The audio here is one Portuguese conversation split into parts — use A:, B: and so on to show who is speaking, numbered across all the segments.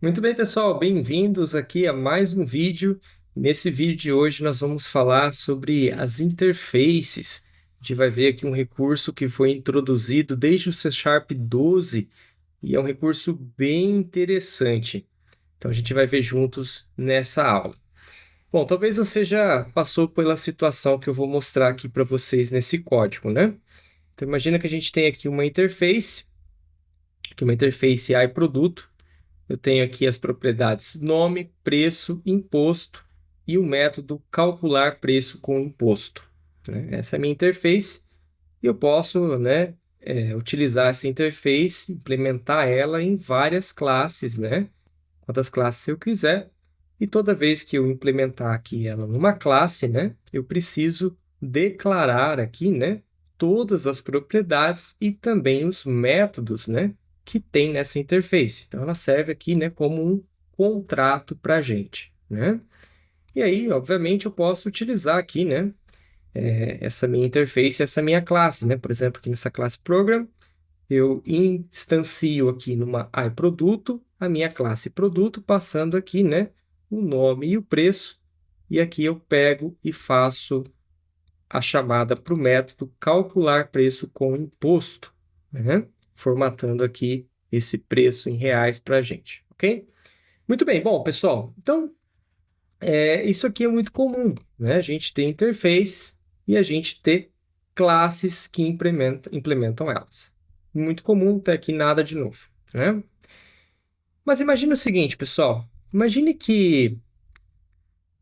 A: Muito bem, pessoal, bem-vindos aqui a mais um vídeo. Nesse vídeo de hoje nós vamos falar sobre as interfaces. A gente vai ver aqui um recurso que foi introduzido desde o C Sharp 12 e é um recurso bem interessante. Então a gente vai ver juntos nessa aula. Bom, talvez você já passou pela situação que eu vou mostrar aqui para vocês nesse código, né? Então imagina que a gente tem aqui uma interface iProduto. Eu tenho aqui as propriedades nome, preço, imposto e o método calcular preço com imposto, né? Essa é a minha interface e eu posso, né, utilizar essa interface, implementar ela em várias classes, né? Quantas classes eu quiser. E toda vez que eu implementar aqui ela numa classe, né, eu preciso declarar aqui, né, todas as propriedades e também os métodos, né, que tem nessa interface. Então, ela serve aqui, né, como um contrato para a gente, né? E aí, obviamente, eu posso utilizar aqui, né, essa minha interface, essa minha classe, né? Por exemplo, aqui nessa classe Program, eu instancio aqui numa iProduto a minha classe produto, passando aqui, né, o nome e o preço. E aqui eu pego e faço a chamada para o método calcular preço com imposto, né? Formatando aqui esse preço em reais para a gente, ok? Muito bem, bom, pessoal, então isso aqui é muito comum, né? A gente ter interfaces e a gente ter classes que implementam elas. Muito comum, tá aqui nada de novo, né? Mas imagine o seguinte, pessoal. Imagine que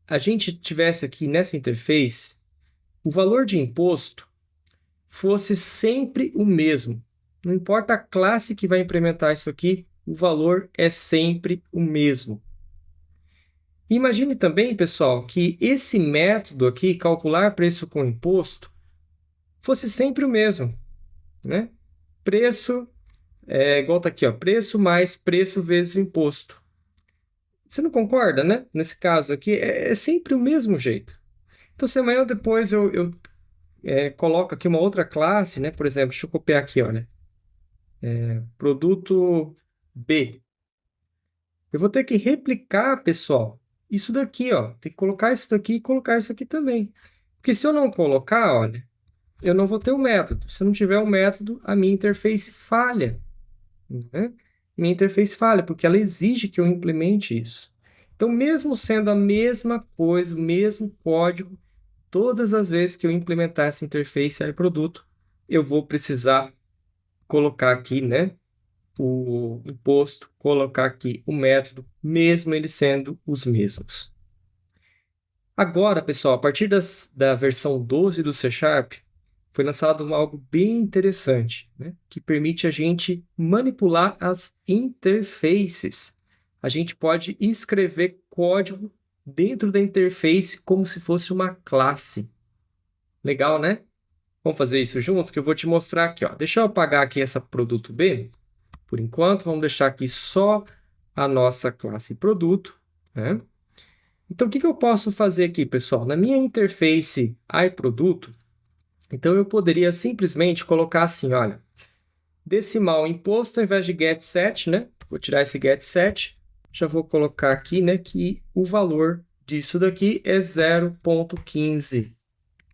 A: a gente tivesse aqui nessa interface o valor de imposto fosse sempre o mesmo. Não importa a classe que vai implementar isso aqui, o valor é sempre o mesmo. Imagine também, pessoal, que esse método aqui, calcular preço com imposto, fosse sempre o mesmo, né? Preço é igual tá aqui, ó, preço mais preço vezes o imposto. Você não concorda, né? Nesse caso aqui, é sempre o mesmo jeito. Então, se amanhã ou depois eu coloco aqui uma outra classe, né? Por exemplo, deixa eu copiar aqui, olha, produto B. Eu vou ter que replicar, pessoal, isso daqui, ó. Tem que colocar isso daqui e colocar isso aqui também. Porque se eu não colocar, olha, eu não vou ter o método. Se eu não tiver o método, a minha interface falha, né? Minha interface falha, porque ela exige que eu implemente isso. Então, mesmo sendo a mesma coisa, o mesmo código, todas as vezes que eu implementar essa interface aí produto, eu vou precisar colocar aqui, né, o imposto, colocar aqui o método, mesmo eles sendo os mesmos. Agora, pessoal, a partir da versão 12 do C Sharp, foi lançado algo bem interessante, né, que permite a gente manipular as interfaces. A gente pode escrever código dentro da interface como se fosse uma classe. Legal, né? Vamos fazer isso juntos, que eu vou te mostrar aqui, ó. Deixa eu apagar aqui essa produto B, por enquanto. Vamos deixar aqui só a nossa classe produto, né? Então, o que eu posso fazer aqui, pessoal? Na minha interface iProduto, então eu poderia simplesmente colocar assim, olha, decimal imposto ao invés de getSet, né? Vou tirar esse getSet, já vou colocar aqui, né, que o valor disso daqui é 0,15,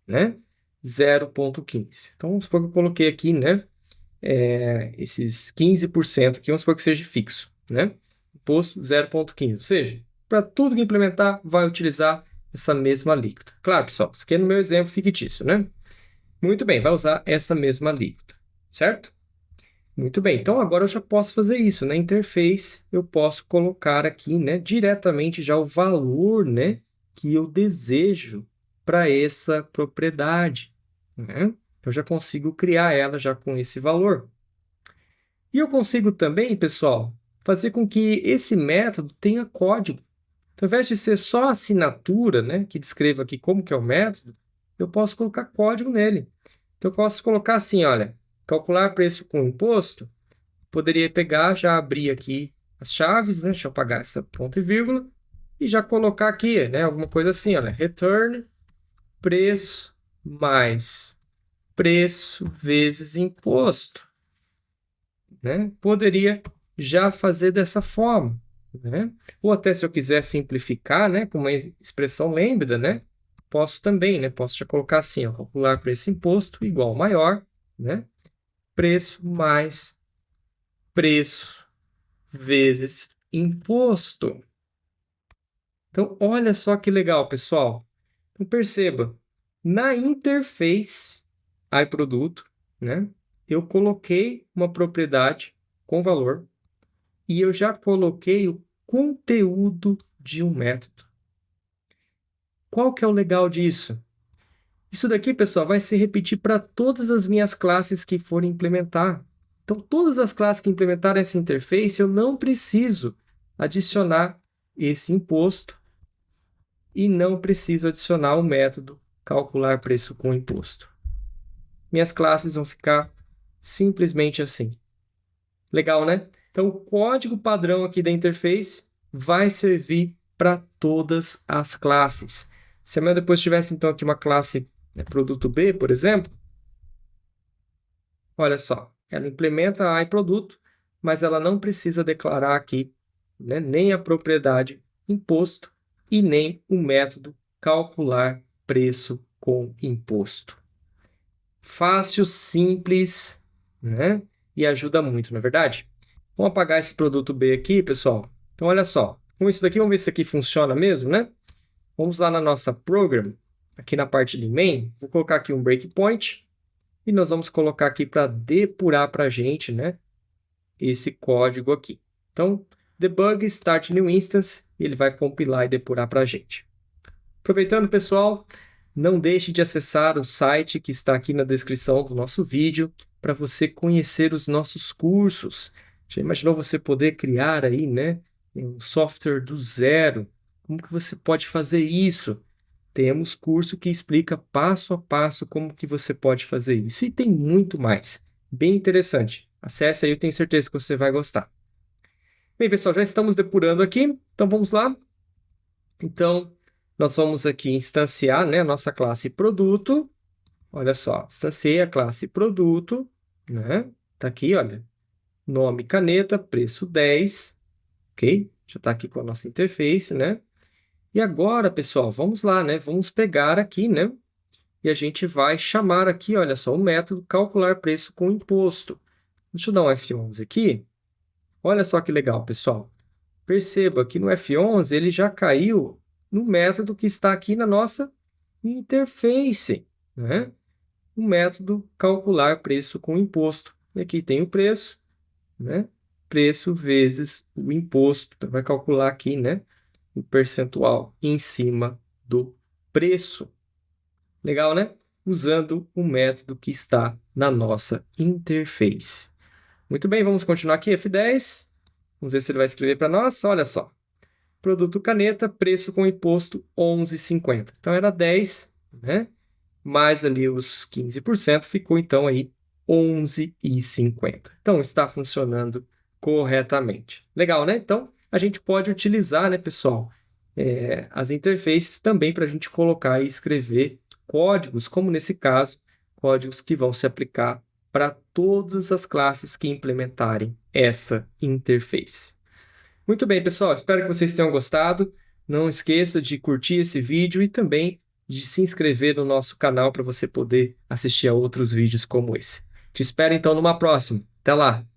A: né? 0,15. Então, vamos supor que eu coloquei aqui, né, esses 15% aqui, vamos supor que seja fixo, né? Imposto 0,15, ou seja, para tudo que implementar, vai utilizar essa mesma alíquota. Claro, pessoal, isso aqui é no meu exemplo fictício, né? Muito bem, vai usar essa mesma alíquota, certo? Muito bem, então agora eu já posso fazer isso. Na interface, eu posso colocar aqui, né, diretamente já o valor, né, que eu desejo para essa propriedade, né? Eu já consigo criar ela já com esse valor. E eu consigo também, pessoal, fazer com que esse método tenha código. Então, ao invés de ser só a assinatura, né, que descreva aqui como que é o método, eu posso colocar código nele. Então, eu posso colocar assim, olha, calcular preço com imposto, poderia pegar, já abrir aqui as chaves, né, deixa eu apagar essa ponto e vírgula, e já colocar aqui, né, alguma coisa assim, olha, return preço mais preço vezes imposto, né? Poderia já fazer dessa forma. né? Ou até se eu quiser simplificar, né, com uma expressão lambda, né, posso também, né, posso já colocar assim, ó, calcular preço imposto igual maior, né, preço mais preço vezes imposto. Então, olha só que legal, pessoal. Então, perceba, na interface iProduto, né, eu coloquei uma propriedade com valor e eu já coloquei o conteúdo de um método. Qual que é o legal disso? Isso daqui, pessoal, vai se repetir para todas as minhas classes que forem implementar. Então, todas as classes que implementarem essa interface, eu não preciso adicionar esse imposto e não preciso adicionar o método calcular preço com imposto. Minhas classes vão ficar simplesmente assim. Legal, né? Então, o código padrão aqui da interface vai servir para todas as classes. Se amanhã depois tivesse, então, aqui uma classe produto B, por exemplo, olha só, ela implementa a iProduto, mas ela não precisa declarar aqui, né, nem a propriedade imposto e nem o método calcular preço com imposto. Fácil, simples, né? E ajuda muito, não é verdade? Vamos apagar esse produto B aqui, pessoal. Então, olha só. Com isso daqui, vamos ver se aqui funciona mesmo, né? Vamos lá na nossa program, aqui na parte de main. Vou colocar aqui um breakpoint. E nós vamos colocar aqui para depurar para a gente, né? Esse código aqui. Então, debug, start new instance. E ele vai compilar e depurar para a gente. Aproveitando, pessoal, não deixe de acessar o site que está aqui na descrição do nosso vídeo para você conhecer os nossos cursos. Já imaginou você poder criar aí, né, um software do zero? Como que você pode fazer isso? Temos curso que explica passo a passo como que você pode fazer isso. E tem muito mais. Bem interessante. Acesse aí, eu tenho certeza que você vai gostar. Bem, pessoal, já estamos depurando aqui. Então, vamos lá. Então, nós vamos aqui instanciar, né, a nossa classe produto. Olha só, instanciei a classe produto, né? Tá aqui, olha, nome caneta, preço 10, ok? Já está aqui com a nossa interface, né? E agora, pessoal, vamos lá, né? Vamos pegar aqui, né? E a gente vai chamar aqui, olha só, o método calcular preço com imposto. Deixa eu dar um F11 aqui. Olha só que legal, pessoal. Perceba que no F11 ele já caiu no método que está aqui na nossa interface, né? O método calcular preço com imposto. E aqui tem o preço, né? Preço vezes o imposto. Então, vai calcular aqui, né, o percentual em cima do preço. Legal, né? Usando o método que está na nossa interface. Muito bem, vamos continuar aqui, F10. Vamos ver se ele vai escrever para nós. Olha só. Produto caneta, preço com imposto 11,50. Então era 10, né? Mais ali os 15%, ficou então aí 11,50. Então está funcionando corretamente. Legal, né? Então a gente pode utilizar, né, pessoal, as interfaces também para a gente colocar e escrever códigos, como nesse caso, códigos que vão se aplicar para todas as classes que implementarem essa interface. Muito bem, pessoal, espero que vocês tenham gostado. Não esqueça de curtir esse vídeo e também de se inscrever no nosso canal para você poder assistir a outros vídeos como esse. Te espero então numa próxima. Até lá!